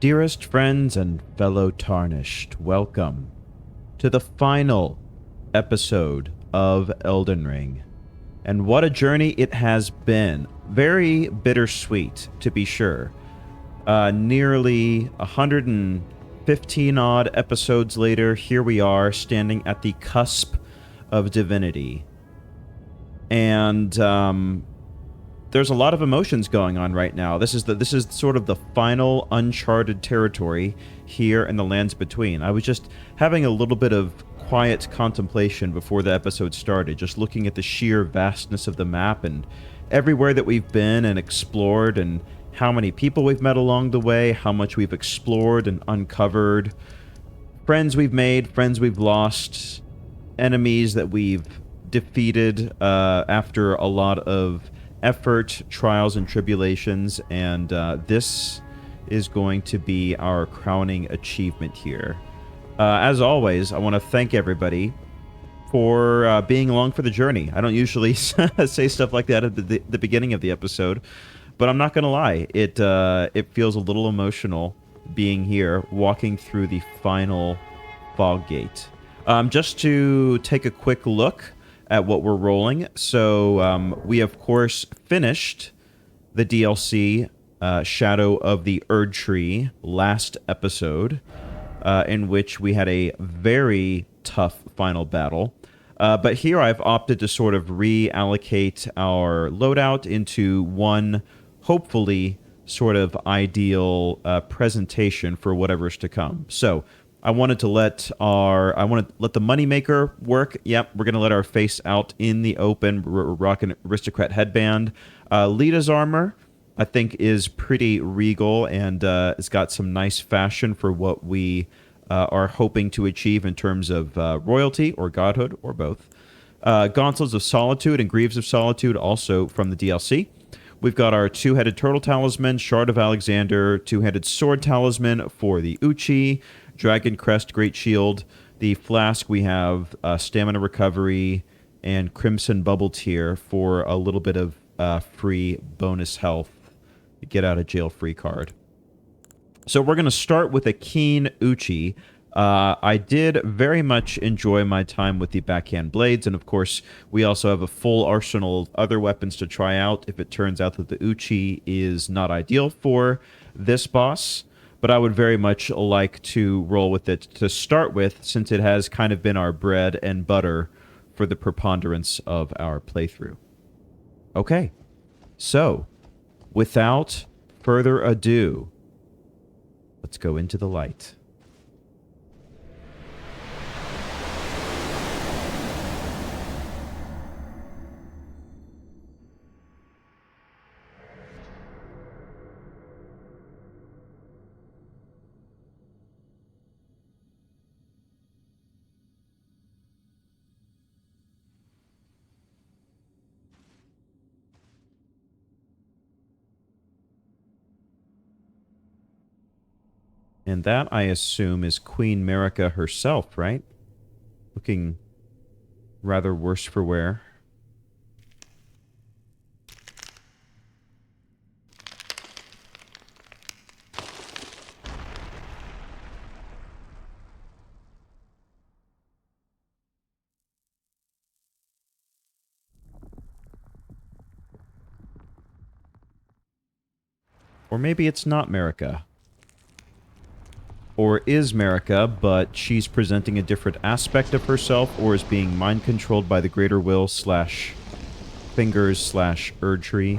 Dearest friends and fellow Tarnished, welcome to the final episode of Elden Ring. And what a journey it has been. Very bittersweet, to be sure. Nearly 115 odd episodes later, here we are standing at the cusp of divinity. And there's a lot of emotions going on right now. This is sort of the final uncharted territory here in the lands between. I was just having a little bit of quiet contemplation before the episode started, just looking at the sheer vastness of the map and everywhere that we've been and explored, and how many people we've met along the way, how much we've explored and uncovered, friends we've made, friends we've lost, enemies that we've defeated after a lot of effort, trials, and tribulations, and this is going to be our crowning achievement here. As always, I want to thank everybody for being along for the journey. I don't usually say stuff like that at the beginning of the episode, but I'm not going to lie. It feels a little emotional being here, walking through the final fog gate. Just to take a quick look at what we're rolling. So we, of course, finished the DLC Shadow of the Erd Tree last episode, in which we had a very tough final battle. But here I've opted to sort of reallocate our loadout into one, hopefully, sort of ideal presentation for whatever's to come. So I wanted to let the moneymaker work. Yep, we're going to let our face out in the open. We're rocking aristocrat headband. Lita's armor, I think, is pretty regal, and it's got some nice fashion for what we are hoping to achieve in terms of royalty or godhood, or both. Gauntlets of Solitude and Greaves of Solitude, also from the DLC. We've got our two-headed turtle talisman, Shard of Alexander, two-headed sword talisman for the Uchi, Dragon Crest, Great Shield. The flask, we have Stamina Recovery and Crimson Bubble Tier for a little bit of free bonus health. Get out of jail free card. So we're going to start with a Keen Uchi. I did very much enjoy my time with the backhand blades, and of course, we also have a full arsenal of other weapons to try out if it turns out that the Uchi is not ideal for this boss. But I would very much like to roll with it to start with, since it has kind of been our bread and butter for the preponderance of our playthrough. Okay, so without further ado, let's go into the light. And that, I assume, is Queen Marika herself, right? Looking rather worse for wear. Or maybe it's not Marika. Or is Marika, but she's presenting a different aspect of herself, or is being mind-controlled by the greater will / fingers / Erd Tree.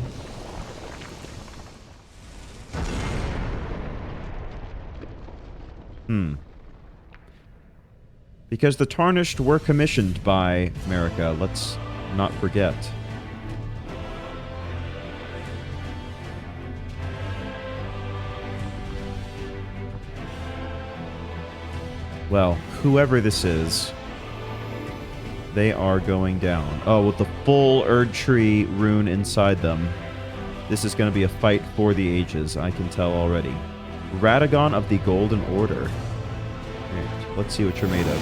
Because the Tarnished were commissioned by Marika, let's not forget. Well, whoever this is, they are going down. Oh, with the full Erd Tree rune inside them. This is going to be a fight for the ages, I can tell already. Radagon of the Golden Order. Right, let's see what you're made of.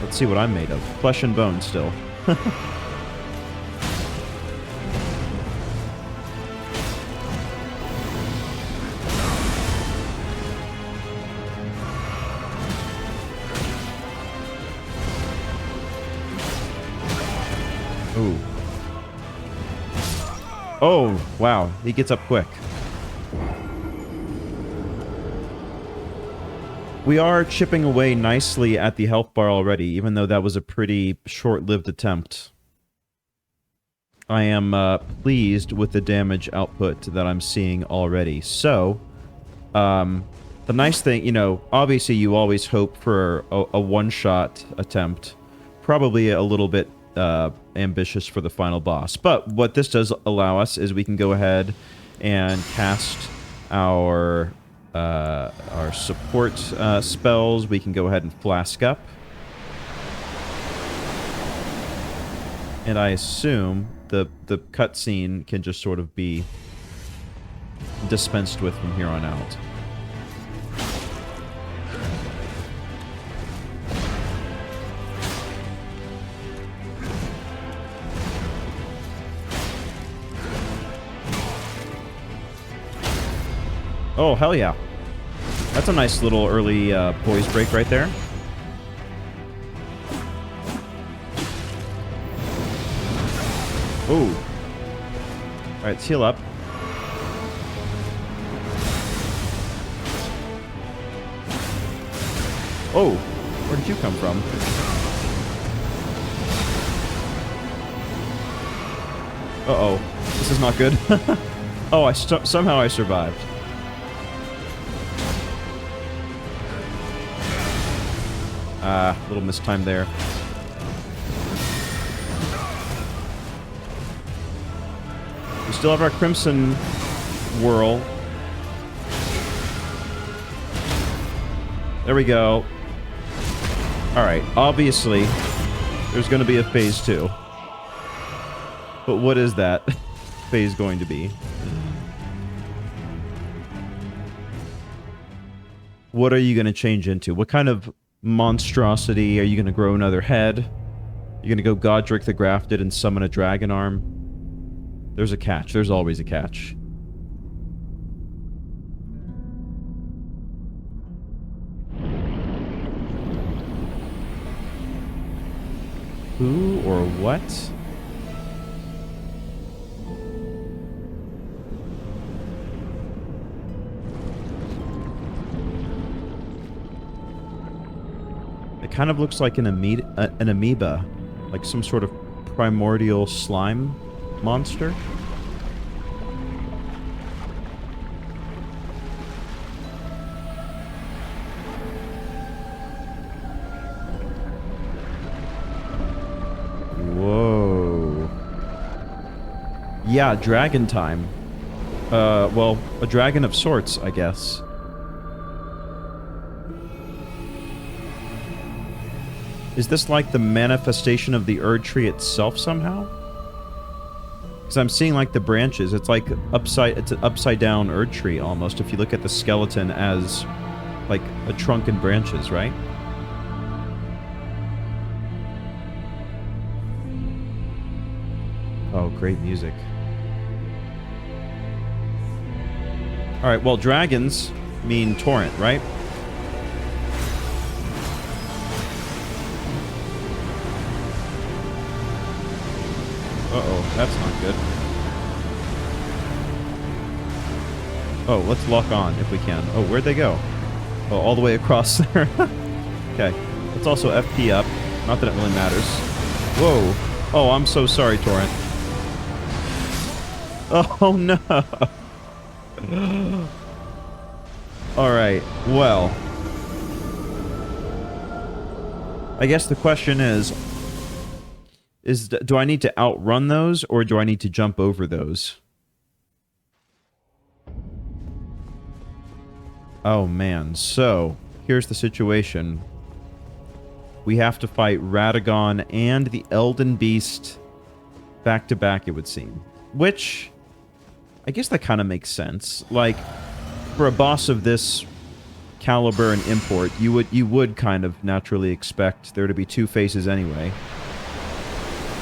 Let's see what I'm made of. Flesh and bone still. Oh, wow. He gets up quick. We are chipping away nicely at the health bar already, even though that was a pretty short-lived attempt. I am pleased with the damage output that I'm seeing already. So, the nice thing, you know, obviously you always hope for a one-shot attempt. Probably a little bit ambitious for the final boss. But what this does allow us is we can go ahead and cast our support spells. We can go ahead and flask up. And I assume the cutscene can just sort of be dispensed with from here on out. Oh, hell yeah. That's a nice little early poise break right there. Ooh. Alright, let's heal up. Oh, where did you come from? Uh-oh. This is not good. Oh, somehow I survived. A little mistime there. We still have our Crimson Whirl. There we go. Alright, obviously, there's going to be a phase 2. But what is that phase going to be? What are you going to change into? What kind of monstrosity? Are you going to grow another head? You're going to go Godric the Grafted and summon a dragon arm? There's a catch. There's always a catch. Who or what? It kind of looks like an amoeba, like some sort of primordial slime monster. Whoa. Yeah, dragon time. Well, a dragon of sorts, I guess. Is this like the manifestation of the Erd tree itself somehow? Because I'm seeing like the branches. It's like it's an upside down Erd tree almost if you look at the skeleton as like a trunk and branches, right? Oh, great music. Alright, well, dragons mean torrent, right? Uh-oh, that's not good. Oh, let's lock on if we can. Oh, where'd they go? Oh, all the way across there. Okay, let's also FP up. Not that it really matters. Whoa. Oh, I'm so sorry, Torrent. Oh, no. Alright, well. I guess the question is, do I need to outrun those, or do I need to jump over those? Oh, man. So, here's the situation. We have to fight Radagon and the Elden Beast back-to-back, it would seem. Which, I guess that kind of makes sense. Like, for a boss of this caliber and import, you would kind of naturally expect there to be two phases anyway.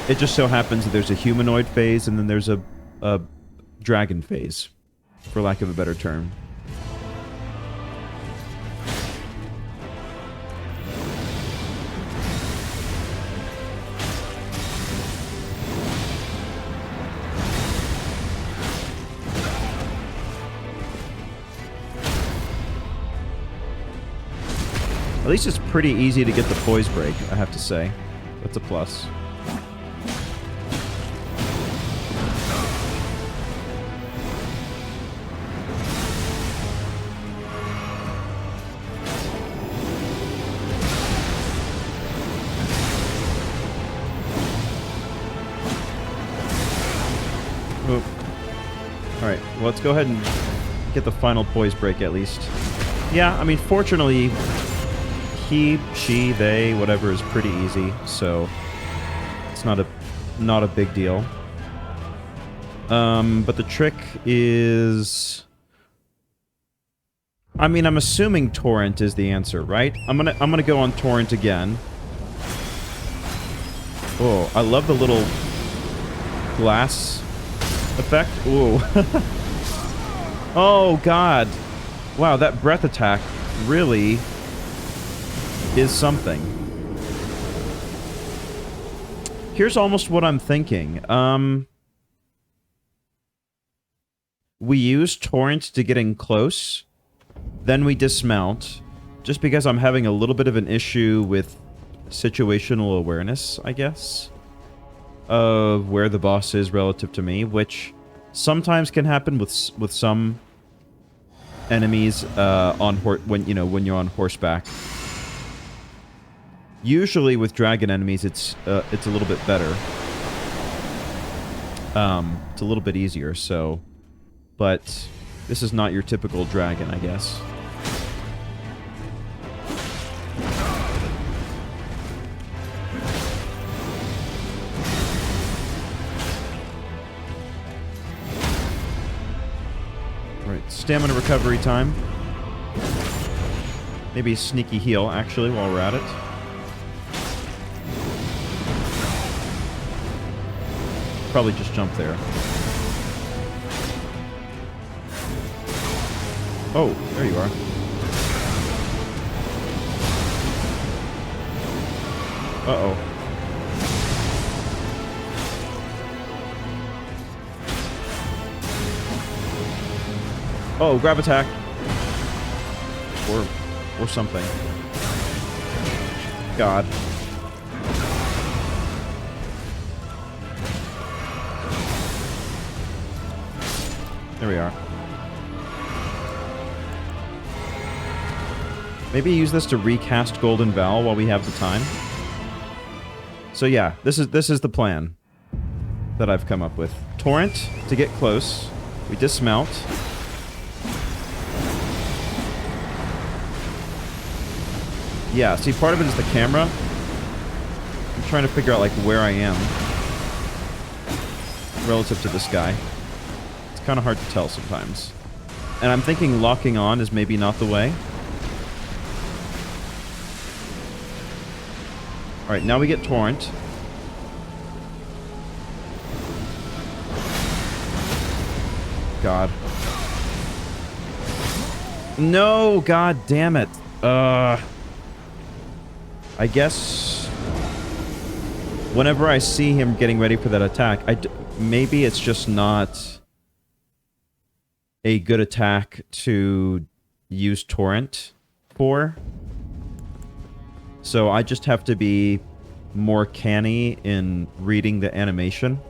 It just so happens that there's a humanoid phase and then there's a dragon phase, for lack of a better term. At least it's pretty easy to get the poise break, I have to say. That's a plus. Alright, well, let's go ahead and get the final poise break at least. Yeah, I mean, fortunately, he, she, they, whatever is pretty easy, so it's not a big deal. But the trick is... I mean, I'm assuming Torrent is the answer, right? I'm gonna go on Torrent again. Oh, I love the little glass effect. Ooh. Oh, God. Wow, that breath attack really is something. Here's almost what I'm thinking. We use Torrent to get in close, then we dismount, just because I'm having a little bit of an issue with situational awareness, I guess, of where the boss is relative to me, which sometimes can happen with some enemies when you're on horseback. Usually with dragon enemies, it's a little bit better. It's a little bit easier, so... But this is not your typical dragon, I guess. Right, stamina recovery time. Maybe a sneaky heal, actually, while we're at it. Probably just jump there. Oh, there you are. Uh-oh. Oh, grab attack. Or something. God. There we are. Maybe use this to recast Golden Vow while we have the time. So yeah, this is the plan that I've come up with. Torrent to get close. We dismount. Yeah, see, part of it is the camera. I'm trying to figure out, like, where I am relative to this guy. It's kind of hard to tell sometimes. And I'm thinking locking on is maybe not the way. Alright, now we get Torrent. God. No! God damn it. I guess... Whenever I see him getting ready for that attack, maybe it's just not a good attack to use Torrent for. So I just have to be more canny in reading the animation.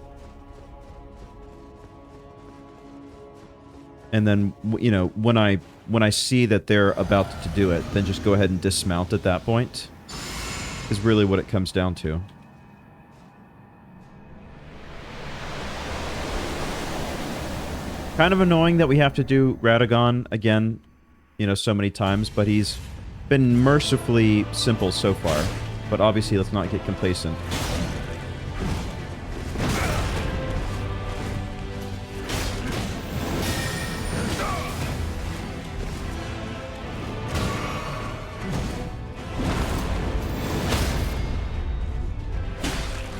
And then, you know, when I see that they're about to do it, then just go ahead and dismount at that point. Is really what it comes down to. Kind of annoying that we have to do Radagon again, you know, so many times, but he's been mercifully simple so far. But obviously, let's not get complacent.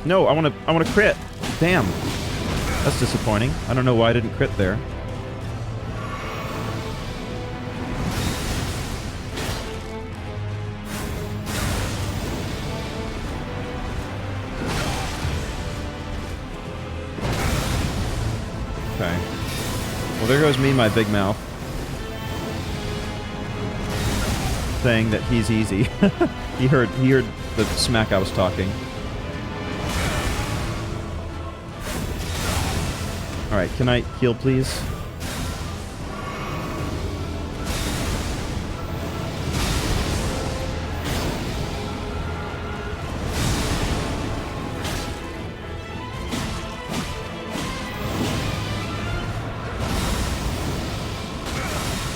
No, I want to crit. Damn. That's disappointing. I don't know why I didn't crit there. Okay. Well, there goes me, my big mouth. saying that he's easy. he heard the smack I was talking. Alright, can I heal, please?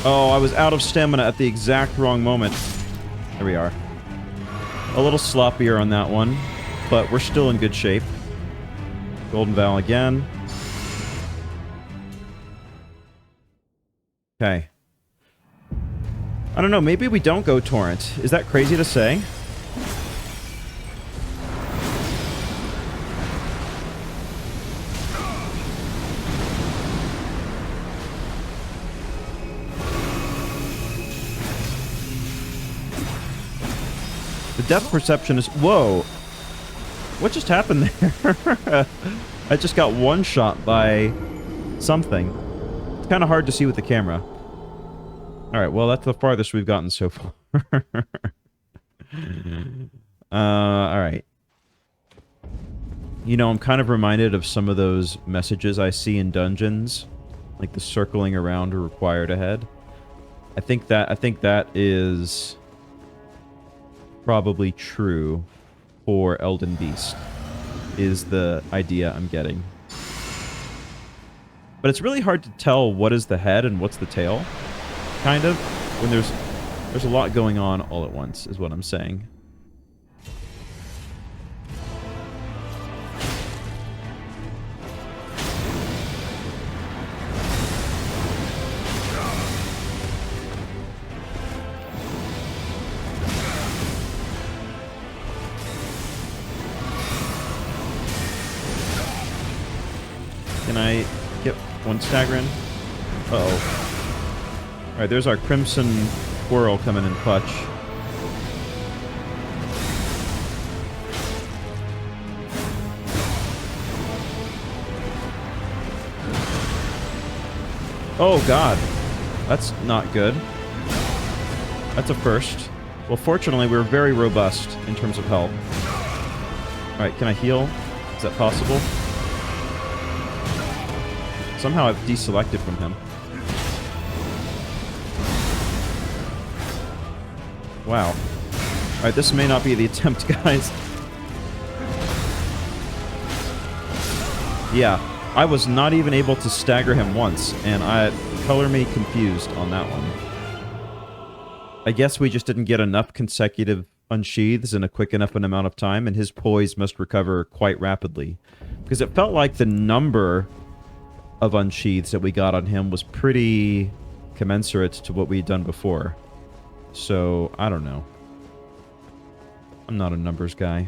Oh, I was out of stamina at the exact wrong moment. There we are. A little sloppier on that one, but we're still in good shape. Golden Vow again. Okay. I don't know, maybe we don't go Torrent. Is that crazy to say? The depth perception is... Whoa! What just happened there? I just got one-shot by something. It's kind of hard to see with the camera. Alright, well, that's the farthest we've gotten so far. Alright. You know, I'm kind of reminded of some of those messages I see in dungeons. Like the circling around required ahead. I think that is... probably true for Elden Beast, is the idea I'm getting. But it's really hard to tell what is the head and what's the tail, kind of, when there's a lot going on all at once, is what I'm saying. Can I get one stagger in? Uh-oh. Alright, there's our Crimson Squirrel coming in clutch. Oh, God. That's not good. That's a first. Well, fortunately, we're very robust in terms of health. Alright, can I heal? Is that possible? Somehow I've deselected from him. Wow. Alright, this may not be the attempt, guys. Yeah, I was not even able to stagger him once, and color me confused on that one. I guess we just didn't get enough consecutive unsheaths in a quick enough an amount of time, and his poise must recover quite rapidly. Because it felt like the number of unsheaths that we got on him was pretty commensurate to what we'd done before. So, I don't know. I'm not a numbers guy.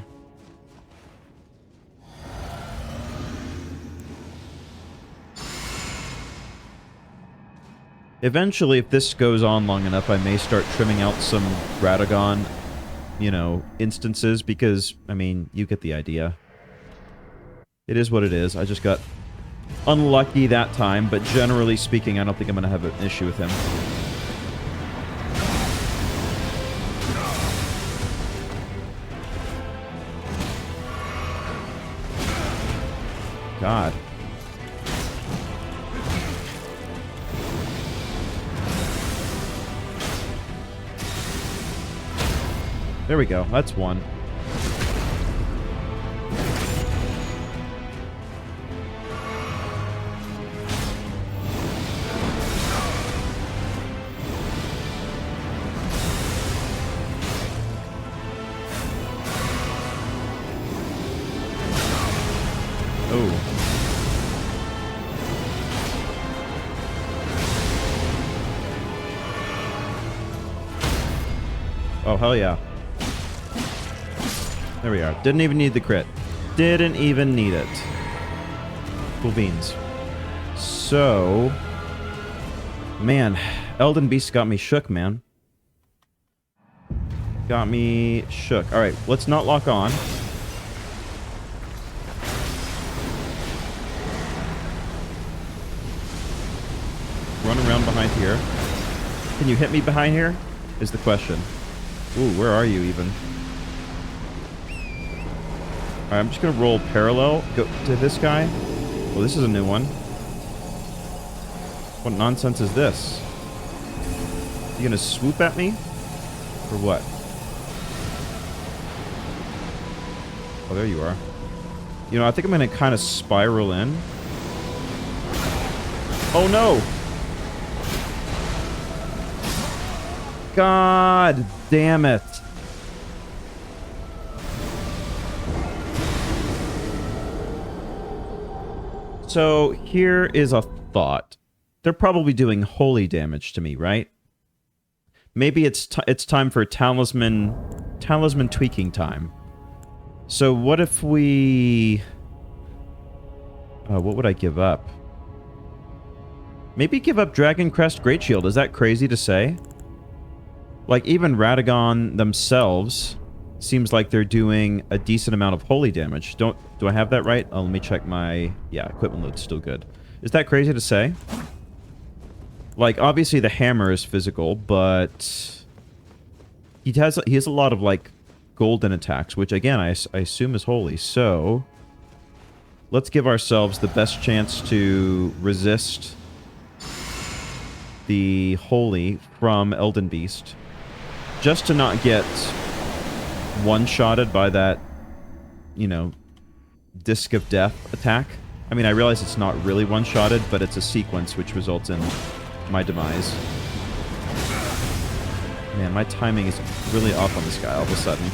Eventually, if this goes on long enough, I may start trimming out some Radagon, you know, instances, because, I mean, you get the idea. It is what it is. I just got unlucky that time, but generally speaking, I don't think I'm going to have an issue with him. God. There we go. That's one. Oh, hell yeah. There we are. Didn't even need the crit. Didn't even need it. Cool beans. So... Man, Elden Beast got me shook, man. Got me shook. Alright, let's not lock on. Run around behind here. Can you hit me behind here? Is the question. Ooh, where are you even? Alright, I'm just gonna roll parallel. Go to this guy. Well, this is a new one. What nonsense is this? You gonna swoop at me? Or what? Oh, there you are. You know, I think I'm gonna kind of spiral in. Oh, no! God damn it. So, here is a thought. They're probably doing holy damage to me, right? Maybe it's time for talisman tweaking time. So what if we... what would I give up? Maybe give up Dragon Crest Great Shield. Is that crazy to say? Like, even Radagon themselves seems like they're doing a decent amount of holy damage. Do I have that right? Oh, let me check my... Yeah, equipment load's still good. Is that crazy to say? Like, obviously the hammer is physical, but... He has a lot of, like, golden attacks, which, again, I assume is holy. So, let's give ourselves the best chance to resist the holy from Elden Beast. Just to not get one-shotted by that, you know, Disc of Death attack. I mean, I realize it's not really one-shotted, but it's a sequence which results in my demise. Man, my timing is really off on this guy all of a sudden.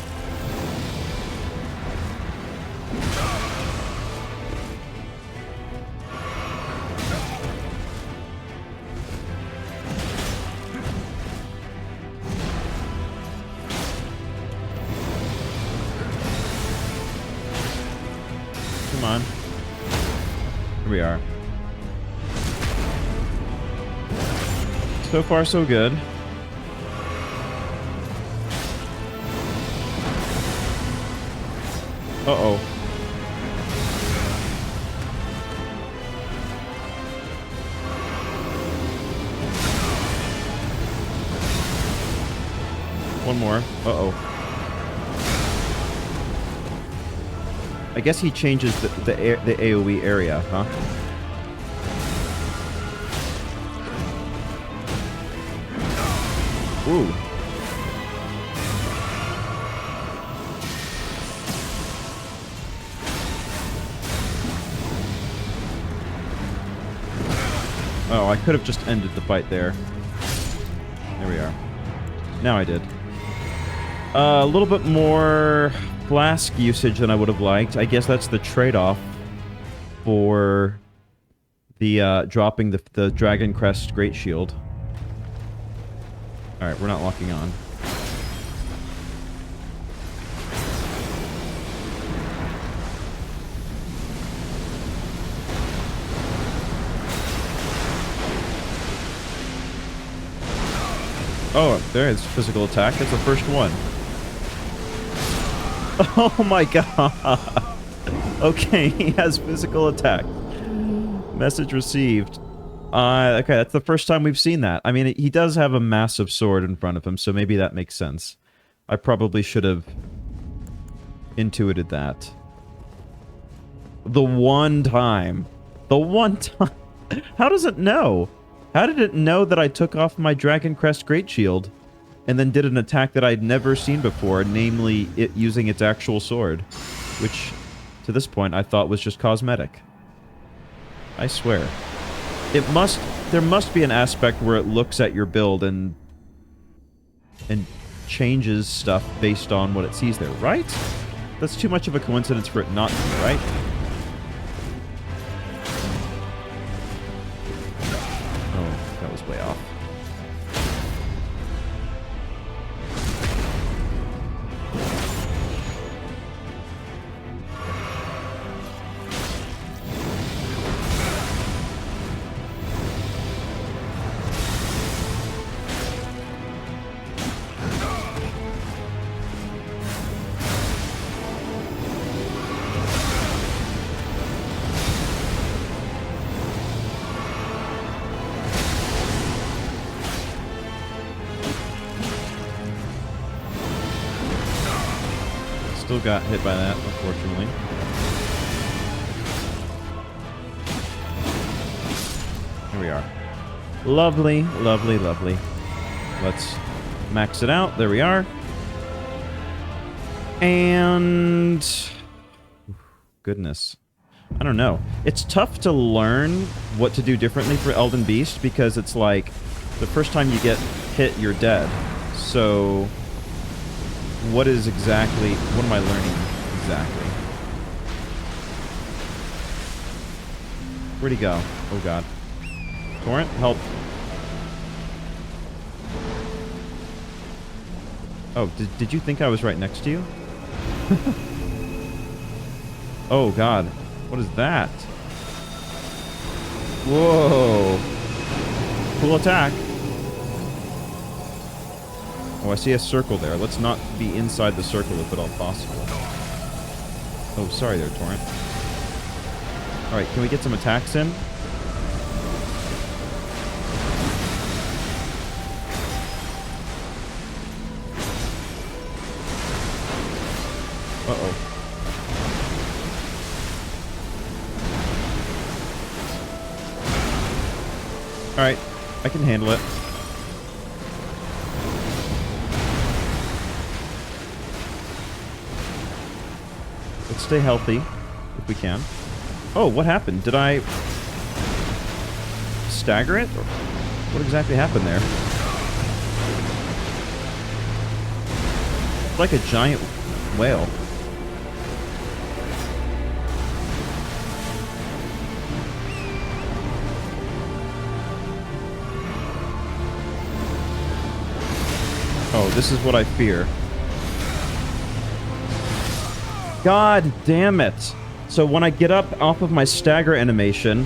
Come on. Here we are. So far, so good. Uh-oh. One more. Uh-oh. I guess he changes the AoE area, huh? Ooh. Oh, I could have just ended the fight there. There we are. Now I did. A little bit more flask usage than I would have liked. I guess that's the trade-off for the dropping the Dragon Crest Great Shield. Alright, we're not locking on. Oh, there is physical attack. That's the first one. Oh my god. Okay, he has physical attack. Message received. Okay, that's the first time we've seen that. I mean, he does have a massive sword in front of him, so maybe that makes sense. I probably should have intuited that. The one time. The one time. How does it know? How did it know that I took off my Dragon Crest Great Shield and then did an attack that I'd never seen before, namely it using its actual sword, which to this point I thought was just cosmetic. I swear. There must be an aspect where it looks at your build and changes stuff based on what it sees there, right? That's too much of a coincidence for it not to be, right? Way off. Still got hit by that, unfortunately. Here we are. Lovely, lovely, lovely. Let's max it out. There we are. And... goodness. I don't know. It's tough to learn what to do differently for Elden Beast because it's like the first time you get hit, you're dead. So what am I learning exactly? Where'd he go? Oh god. Torrent, help. Oh, did you think I was right next to you? Oh god. What is that? Whoa. Cool attack. Oh, I see a circle there. Let's not be inside the circle if at all possible. Oh, sorry there, Torrent. Alright, can we get some attacks in? Uh-oh. Alright, I can handle it. Let's stay healthy, if we can. Oh, what happened? Did I stagger it? Or what exactly happened there? It's like a giant whale. Oh, this is what I fear. God damn it. So when I get up off of my stagger animation,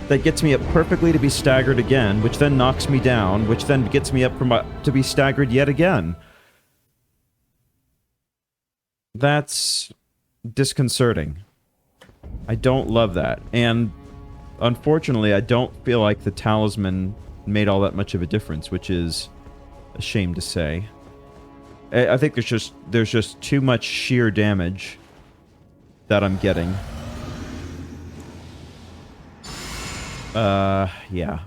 that gets me up perfectly to be staggered again, which then knocks me down, which then gets me up to be staggered yet again. That's disconcerting. I don't love that. And unfortunately, I don't feel like the talisman made all that much of a difference, which is a shame to say. I think there's just too much sheer damage that I'm getting. Yeah.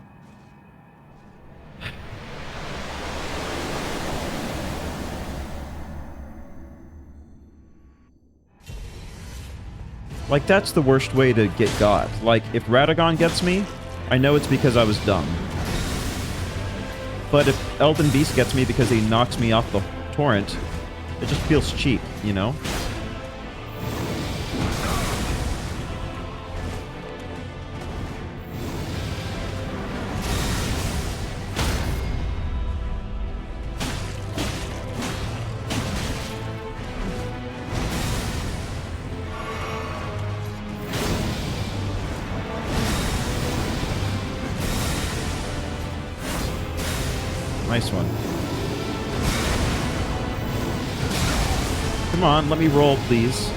Like, that's the worst way to get got. Like, if Radagon gets me, I know it's because I was dumb. But if Elden Beast gets me because he knocks me off the torrent, it just feels cheap, you know? Nice one. Come on, let me roll, please.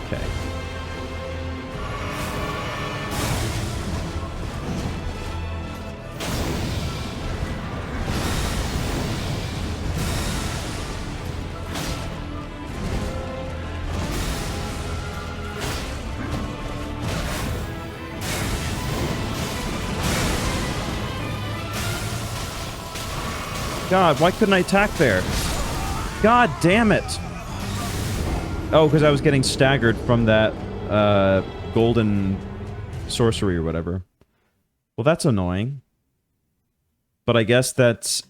Okay. God, why couldn't I attack there? God damn it! Oh, because I was getting staggered from that, golden sorcery or whatever. Well, that's annoying. But I guess that's...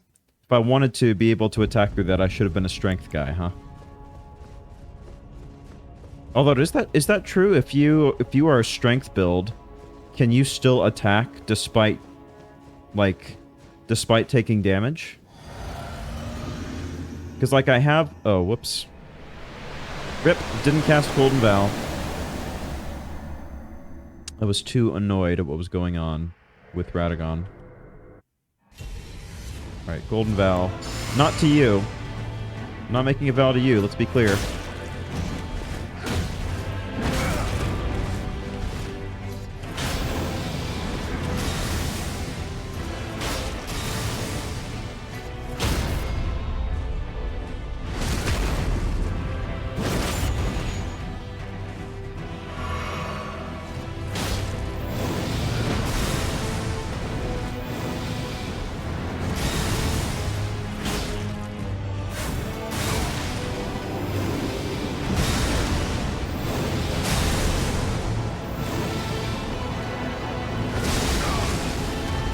if I wanted to be able to attack through that, I should have been a strength guy, huh? Although, is that true? If you are a strength build, can you still attack despite, like, despite taking damage? Because, like, I have... oh, whoops. Rip, didn't cast Golden Vow. I was too annoyed at what was going on with Radagon. Alright, Golden Vow. Not to you. I'm not making a vow to you, let's be clear.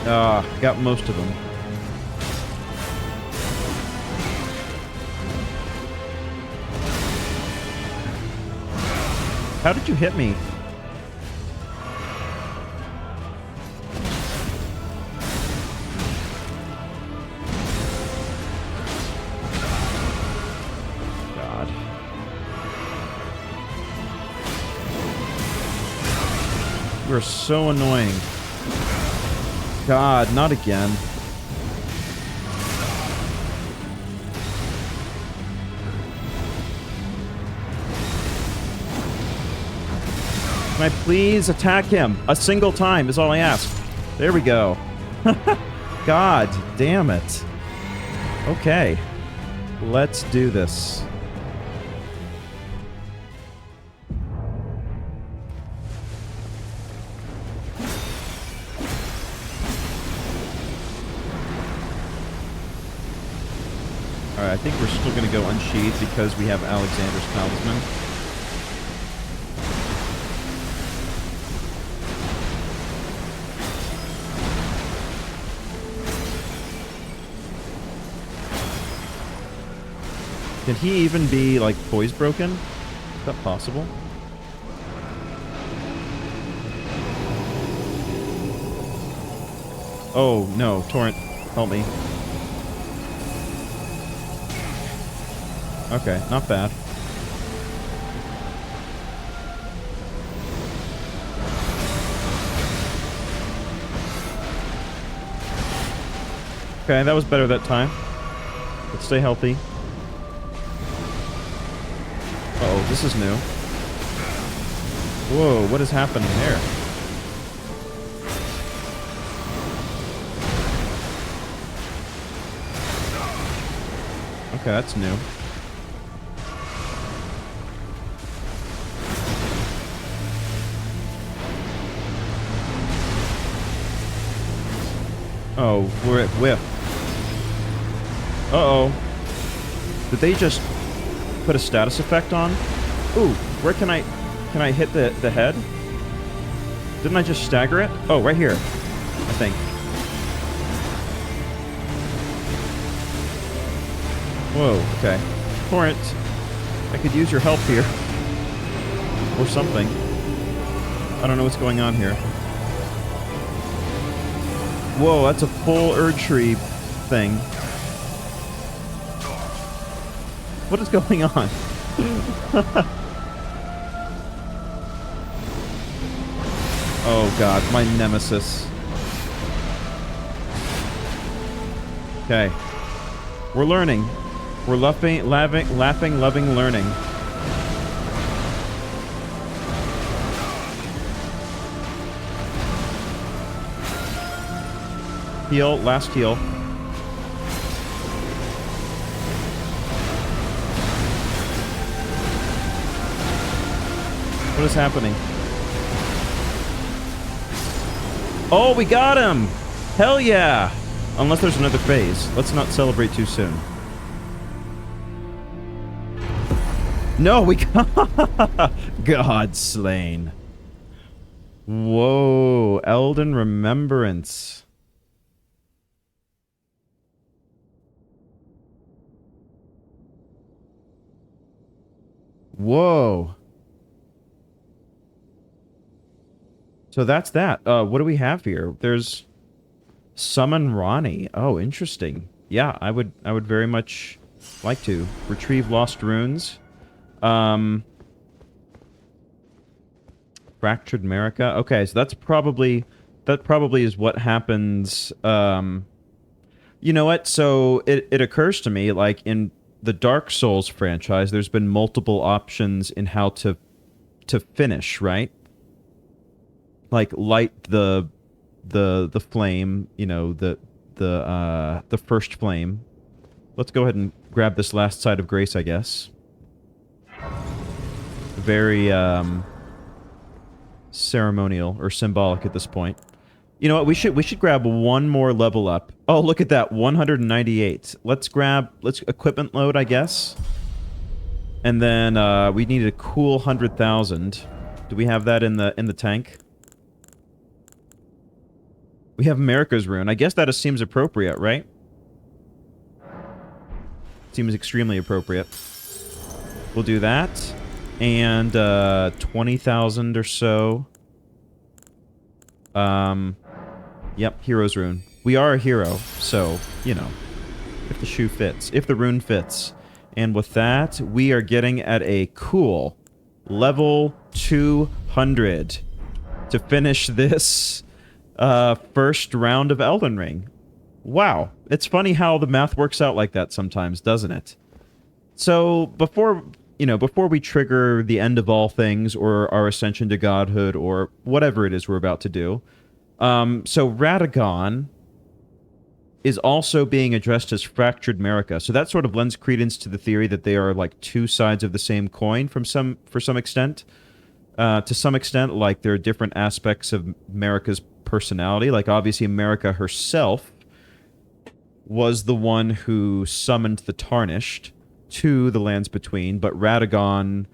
Got most of them. How did you hit me? God. You are so annoying. God, not again. Can I please attack him? A single time is all I ask. There we go. God damn it. Okay. Let's do this. Alright, I think we're still going to go unsheathed because we have Alexander's Talisman. Can he even be, like, poise broken? Is that possible? Oh, no. Torrent, help me. Okay, not bad. Okay, that was better that time. Let's stay healthy. Uh-oh, this is new. Whoa, what is happening there? Okay, that's new. Oh, we're at whiff. Uh-oh. Did they just put a status effect on? Ooh, where can I hit the head? Didn't I just stagger it? Oh, right here, I think. Whoa, okay. Torrent, I could use your help here. Or something. I don't know what's going on here. Whoa, that's a full Erdtree thing. What is going on? Oh god, my nemesis. Okay. We're learning. We're laughing, loving, learning. Heal, last heal. What is happening? Oh, we got him! Hell yeah! Unless there's another phase. Let's not celebrate too soon. No, we got... God slain. Whoa, Elden Remembrance. Whoa. So that's that. What do we have here? There's Summon Ronnie. Oh, interesting. Yeah, I would very much like to. Retrieve Lost Runes. Fractured Marika. Okay, so that probably is what happens. You know what? So it occurs to me, like in the Dark Souls franchise, there's been multiple options in how to finish, right? Like light the flame, you know, the first flame. Let's go ahead and grab this last side of grace, I guess. Very ceremonial or symbolic at this point. You know what? We should grab one more level up. Oh, look at that, 198. Let's equipment load, I guess. And then we need a cool 100,000. Do we have that in the tank? We have Marika's rune. I guess that seems appropriate, right? Seems extremely appropriate. We'll do that. And 20,000 or so. Yep, hero's rune. We are a hero, so, you know, if the shoe fits, if the rune fits. And with that, we are getting at a cool level 200 to finish this first round of Elden Ring. Wow. It's funny how the math works out like that sometimes, doesn't it? So, before we trigger the end of all things, or our ascension to godhood, or whatever it is we're about to do, so Radagon is also being addressed as Fractured Marika. So that sort of lends credence to the theory that they are like two sides of the same coin for some extent. To some extent, like there are different aspects of Marika's personality. Like obviously Marika herself was the one who summoned the Tarnished to the Lands Between, but Radagon,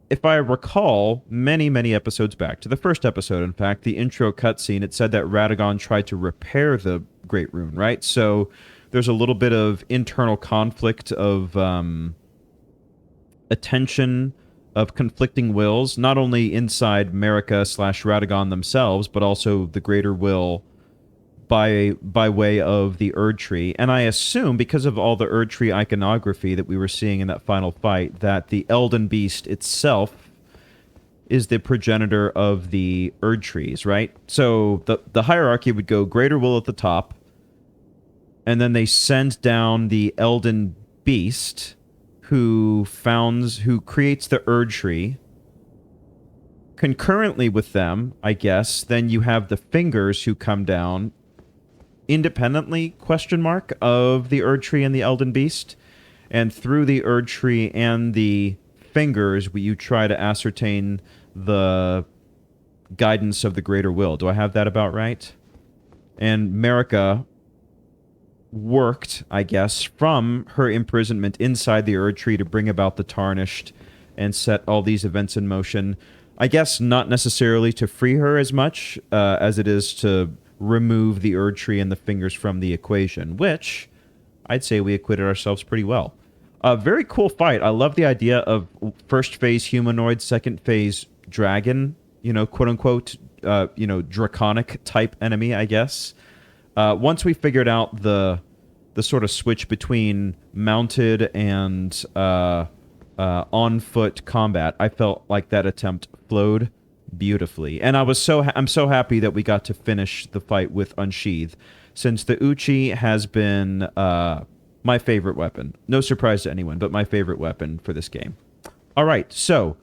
if I recall, many episodes back, to the first episode, in fact, the intro cutscene, it said that Radagon tried to repair the Great Rune, right? So there's a little bit of internal conflict of attention, of conflicting wills, not only inside Marika / Radagon themselves, but also the greater will by way of the Erd Tree. And I assume, because of all the Erd Tree iconography that we were seeing in that final fight, that the Elden Beast itself is the progenitor of the Erd Trees, right? So the hierarchy would go greater will at the top, and then they send down the Elden Beast, who creates the Erd Tree. Concurrently with them, I guess, then you have the Fingers who come down independently, of the Erd Tree and the Elden Beast. And through the Erd Tree and the Fingers, you try to ascertain the guidance of the greater will. Do I have that about right? And Marika worked, I guess, from her imprisonment inside the Erd Tree to bring about the Tarnished and set all these events in motion. I guess not necessarily to free her as much as it is to remove the Erd Tree and the Fingers from the equation, which I'd say we acquitted ourselves pretty well. A very cool fight. I love the idea of first phase humanoid, second phase dragon, quote unquote, draconic type enemy, I guess. Once we figured out the sort of switch between mounted and on foot combat, I felt like that attempt flowed beautifully. And I'm so happy that we got to finish the fight with Unsheath, since the Uchi has been my favorite weapon. No surprise to anyone, but my favorite weapon for this game. All right, so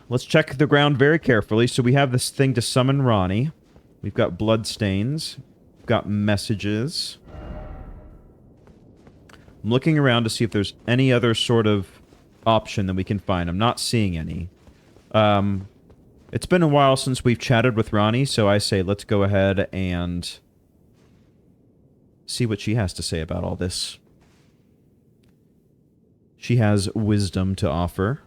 let's check the ground very carefully. So we have this thing to summon Ranni. We've got bloodstains. We've got messages. I'm looking around to see if there's any other sort of option that we can find. I'm not seeing any. It's been a while since we've chatted with Ranni, so I say let's go ahead and see what she has to say about all this. She has wisdom to offer.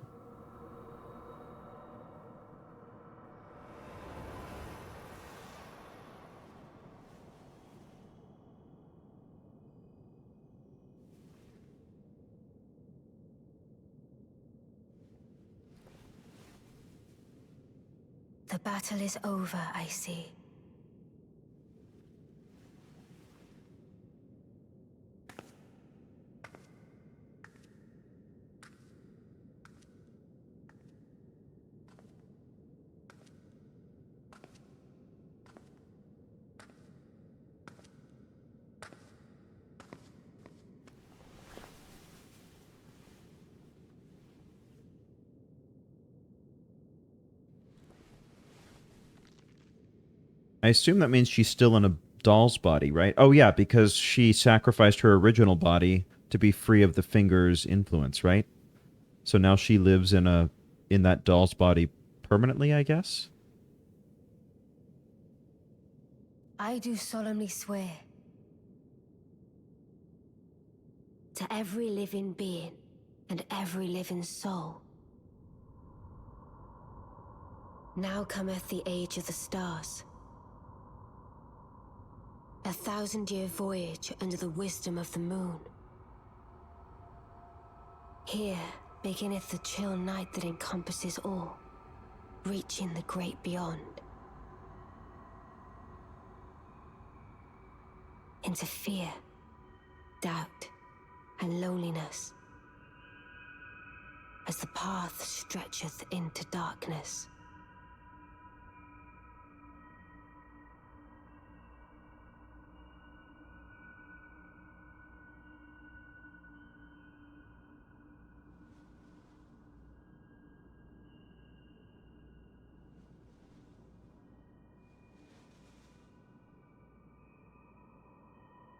The battle is over, I see. I assume that means she's still in a doll's body, right? Oh yeah, because she sacrificed her original body to be free of the Fingers' influence, right? So now she lives in that doll's body permanently, I guess? I do solemnly swear to every living being and every living soul. Now cometh the age of the stars. A 1000-year voyage under the wisdom of the moon. Here beginneth the chill night that encompasses all, reaching the great beyond. Into fear, doubt, and loneliness, as the path stretcheth into darkness.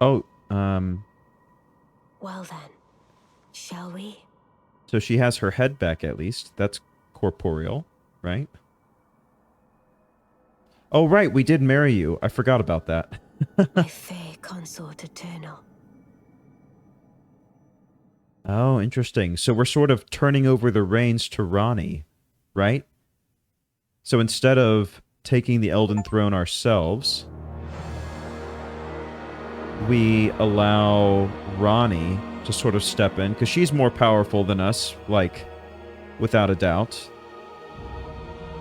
Oh, Well then, shall we? so she has her head back at least. That's corporeal, right? Oh, right, we did marry you. I forgot about that. My fair consort eternal. Oh, interesting. So we're sort of turning over the reins to Ranni, right? So instead of taking the Elden Throne ourselves, we allow Ranni to sort of step in, because she's more powerful than us, like, without a doubt.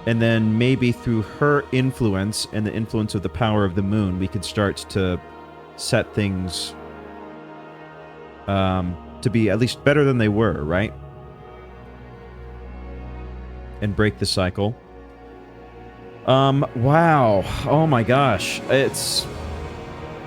And then maybe through her influence and the influence of the power of the moon, we could start to set things to be at least better than they were, right? And break the cycle. Wow. Oh my gosh. It's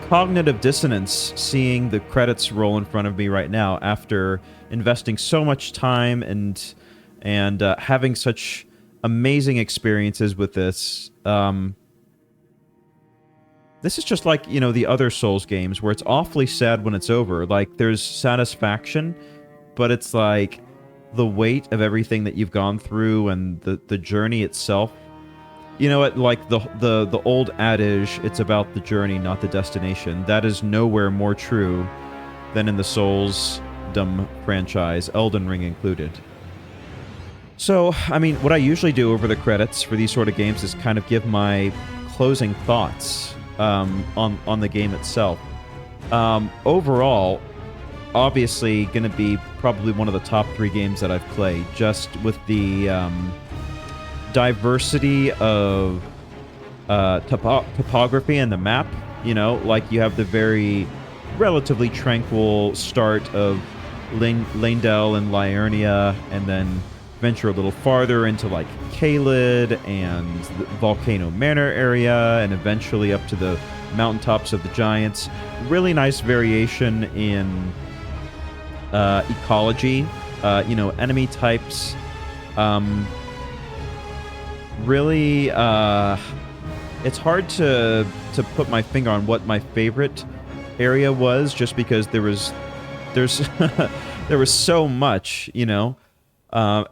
cognitive dissonance seeing the credits roll in front of me right now after investing so much time and having such amazing experiences with this. This is just like, you know, the other Souls games where it's awfully sad when it's over. Like, there's satisfaction, but it's like the weight of everything that you've gone through and the journey itself. You know what, like the old adage, it's about the journey, not the destination. That is nowhere more true than in the Souls-dom franchise, Elden Ring included. So, I mean, what I usually do over the credits for these sort of games is kind of give my closing thoughts on the game itself. Overall, obviously going to be probably one of the top 3 games that I've played, just with the diversity of topography and the map. You know, like you have the very relatively tranquil start of Leyndell and Liurnia, and then venture a little farther into like Caelid and the Volcano Manor area, and eventually up to the mountaintops of the Giants. Really nice variation in ecology, you know, enemy types. Really, it's hard to put my finger on what my favorite area was, just because there's there was so much, you know.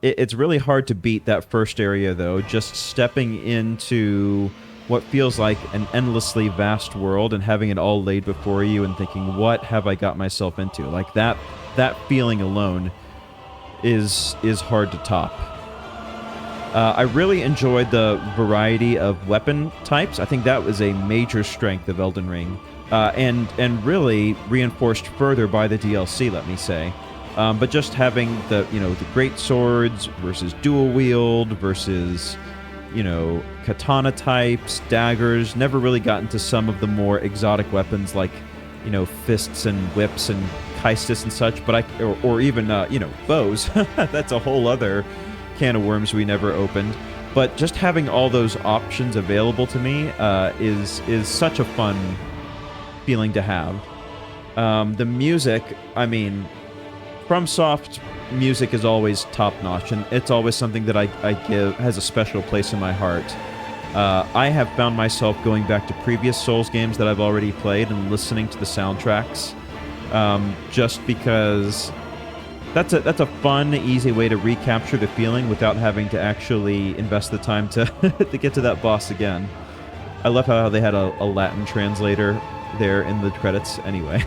It's really hard to beat that first area, though. Just stepping into what feels like an endlessly vast world and having it all laid before you and thinking, what have I got myself into? Like, that feeling alone is hard to top. I really enjoyed the variety of weapon types. I think that was a major strength of Elden Ring, and really reinforced further by the DLC, let me say. But just having the great swords versus dual wield versus, you know, katana types, daggers. Never really got into some of the more exotic weapons like, you know, fists and whips and Kaistis and such. But or even you know, bows. That's a whole other can of worms we never opened. But just having all those options available to me is such a fun feeling to have. The music, I mean, FromSoft music is always top-notch, and it's always something that I give has a special place in my heart. I have found myself going back to previous Souls games that I've already played and listening to the soundtracks, just because that's a fun, easy way to recapture the feeling without having to actually invest the time to to get to that boss again. I love how they had a Latin translator there in the credits anyway.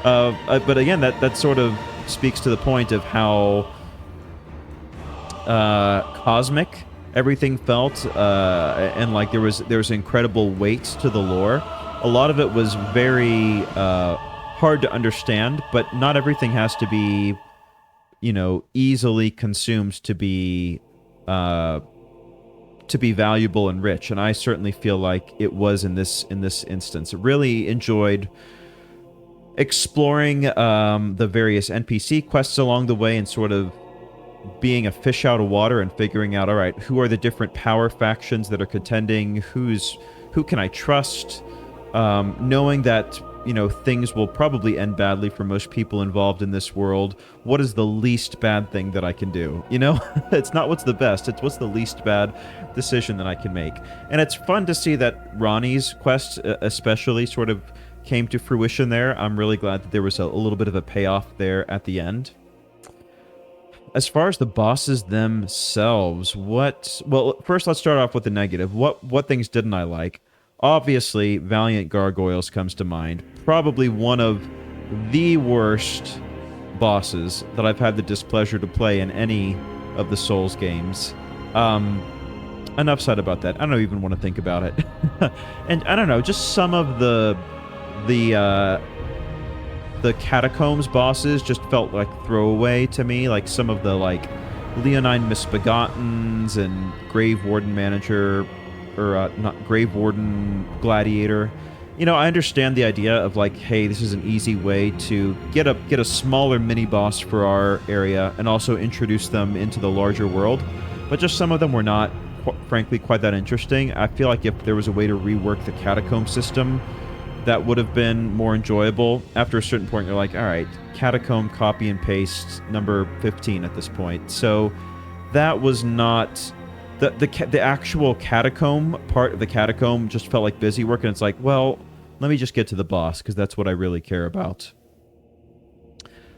But again, that sort of speaks to the point of how cosmic everything felt, and like there was incredible weight to the lore. A lot of it was very hard to understand, but not everything has to be, easily consumed to be valuable and rich. And I certainly feel like it was in this instance. Really enjoyed exploring the various NPC quests along the way and sort of being a fish out of water and figuring out, all right, who are the different power factions that are contending, who can I trust, knowing that, things will probably end badly for most people involved in this world. What is the least bad thing that I can do? It's not what's the best, it's what's the least bad decision that I can make. And it's fun to see that Ronnie's quest especially sort of came to fruition there. I'm really glad that there was a little bit of a payoff there at the end. As far as the bosses themselves, well, first let's start off with the negative. What things didn't I like? Obviously, Valiant Gargoyles comes to mind. Probably one of the worst bosses that I've had the displeasure to play in any of the Souls games. Enough said about that. I don't even want to think about it. And I don't know, just some of the Catacombs bosses just felt like throwaway to me. Like some of the Leonine Misbegottens and Grave Warden Manager, or not Grave Warden Gladiator. I understand the idea of hey, this is an easy way to get a smaller mini boss for our area and also introduce them into the larger world. But just some of them were not, frankly, quite that interesting. I feel like if there was a way to rework the Catacomb system, that would have been more enjoyable. After a certain point, you're like, all right, Catacomb copy and paste number 15 at this point. So that was not... The actual Catacomb part of the Catacomb just felt like busy work, and it's like, well, let me just get to the boss, because that's what I really care about.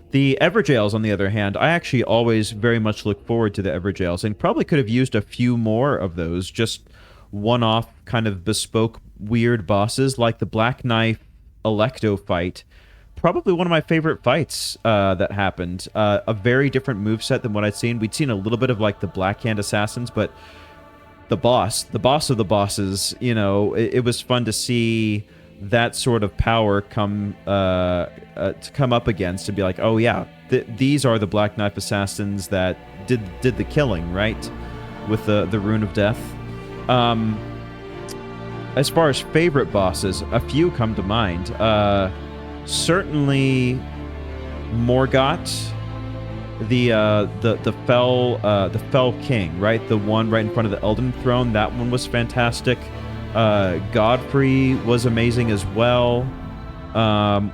The Evergails, on the other hand, I actually always very much look forward to the Evergails, and probably could have used a few more of those, just one-off kind of bespoke weird bosses, like the Black Knife Electo fight. Probably one of my favorite fights that happened. A very different moveset than what I'd seen. We'd seen a little bit of the Black Hand Assassins, but the boss of the bosses, it was fun to see that sort of power come up against, to be like, oh yeah, these are the Black Knife Assassins that did the killing, right? With the Rune of Death. As far as favorite bosses, a few come to mind. Certainly Morgott, the Fell King, right? The one right in front of the Elden Throne. That one was fantastic. Godfrey was amazing as well.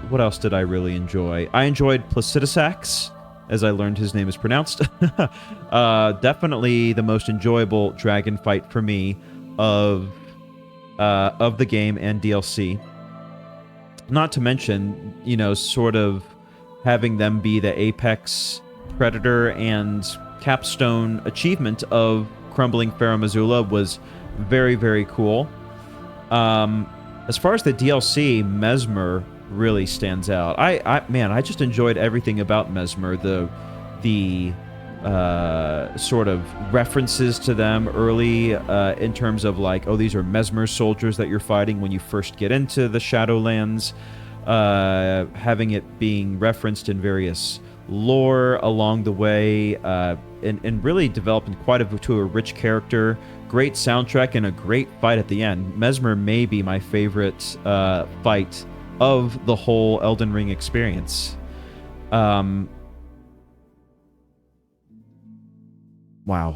What else did I really enjoy? I enjoyed Placidusax, as I learned his name is pronounced. Definitely the most enjoyable dragon fight for me of the game and DLC. Not to mention, sort of having them be the apex predator and capstone achievement of Crumbling Farum Azula was very, very cool. As far as the DLC, Mesmer really stands out. I just enjoyed everything about Mesmer. The sort of references to them early in terms of oh, these are Mesmer soldiers that you're fighting when you first get into the Shadowlands, having it being referenced in various lore along the way, and really developing to a rich character, great soundtrack, and a great fight at the end. Mesmer may be my favorite fight of the whole Elden Ring experience. Wow.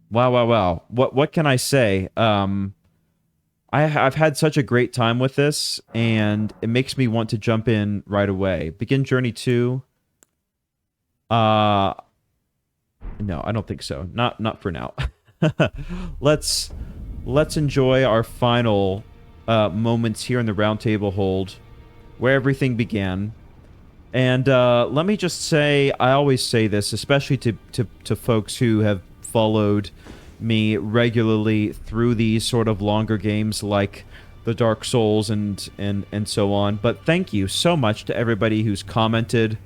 What can I say? I've had such a great time with this, and it makes me want to jump in right away. Begin Journey 2. No, I don't think so. Not for now. Let's enjoy our final moments here in the Round Table Hold, where everything began. And let me just say, I always say this, especially to folks who have followed me regularly through these sort of longer games like the Dark Souls and so on. But thank you so much to everybody who's commented,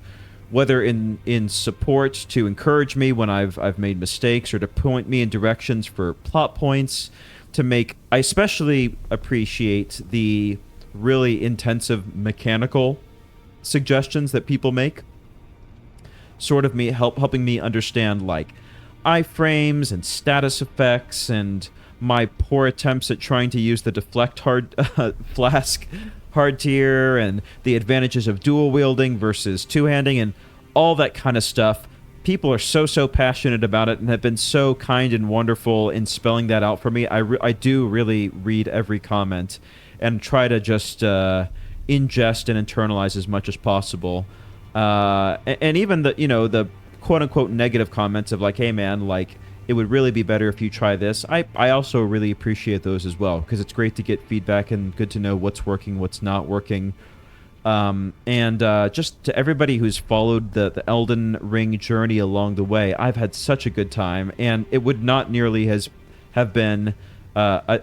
whether in support to encourage me when I've made mistakes, or to point me in directions for plot points to make. I especially appreciate the really intensive mechanical suggestions that people make, sort of helping me understand like iframes and status effects and my poor attempts at trying to use the deflect flask hard tier and the advantages of dual wielding versus two-handing and all that kind of stuff. People are so passionate about it and have been so kind and wonderful in spelling that out for me. I do really read every comment and try to just ingest and internalize as much as possible. And even the quote-unquote negative comments of like, hey man, like, it would really be better if you try this. I also really appreciate those as well, because it's great to get feedback and good to know what's working, what's not working. And just to everybody who's followed the Elden Ring journey along the way, I've had such a good time, and it would not nearly have been a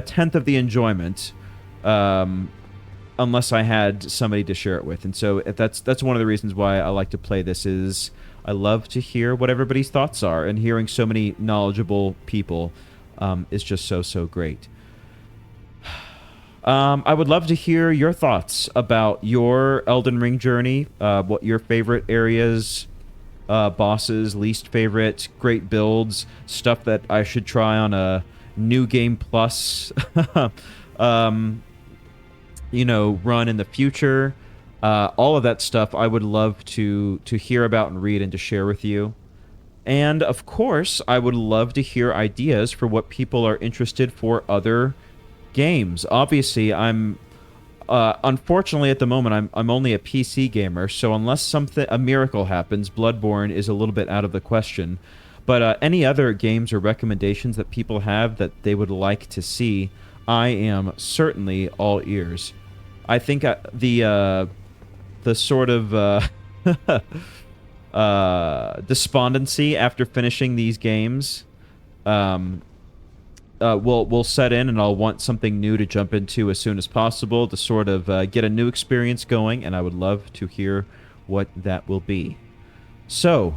tenth of the enjoyment unless I had somebody to share it with. And so that's one of the reasons why I like to play this. Is I love to hear what everybody's thoughts are, and hearing so many knowledgeable people is just so great. I would love to hear your thoughts about your Elden Ring journey, what your favorite areas, bosses, least favorite, great builds, stuff that I should try on a New Game Plus run in the future. All of that stuff I would love to hear about and read and to share with you. And, of course, I would love to hear ideas for what people are interested for other games. Obviously, I'm... unfortunately, at the moment, I'm only a PC gamer, so unless a miracle happens, Bloodborne is a little bit out of the question. But any other games or recommendations that people have that they would like to see, I am certainly all ears. I think the sort of despondency after finishing these games will set in, and I'll want something new to jump into as soon as possible to sort of get a new experience going, and I would love to hear what that will be. So,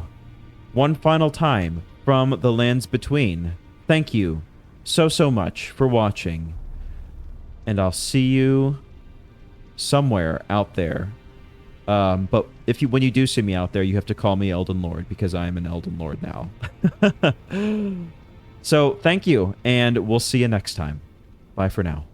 one final time from the lands between, thank you so much for watching, and I'll see you somewhere out there. But when you do see me out there, you have to call me Elden Lord, because I am an Elden Lord now. So, thank you, and we'll see you next time. Bye for now.